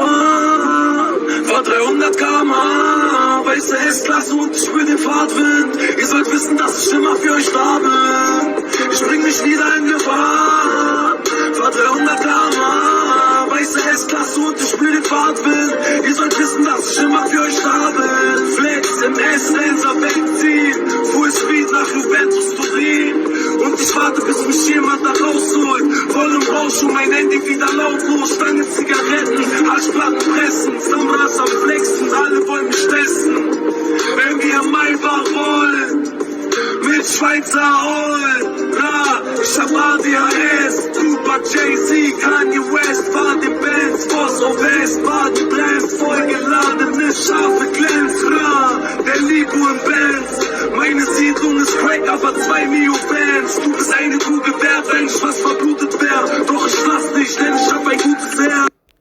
gefahren, war 300 km/h, weiße S-Klasse und ich spür den Fahrtwind. Ihr sollt wissen, dass ich immer für euch da bin. Ich bring mich wieder in Gefahr, war 300 km/h, weiße S-Klasse und ich spür den Fahrtwind. Ihr sollt wissen, dass ich immer für euch da bin. Flex im S-Lenser wegziehen, Full Speed nach Juventus Turin. Und ich warte, bis mich jemand da rausholt. Voll im Rausch und mein Handy wieder lautlos. Stange Zigaretten, Haschplatten pressen, Samras am Flexen, alle wollen mich testen. Wenn wir Maybach rollen, mit Schweizer Oil, ich hab ADHS, Tupac, Jay-Z, Kanye West, fahr den Benz, Boss of West, Baden Blends, vollgeladene scharfe Glänz, der Ligo im Benz. Meine Siedlung ist Crack, aber 2 Mio Bands. Du bist eine Kugel wert, wenn ich was verblutet wär. Doch ich lass dich, denn ich hab ein gutes Herz.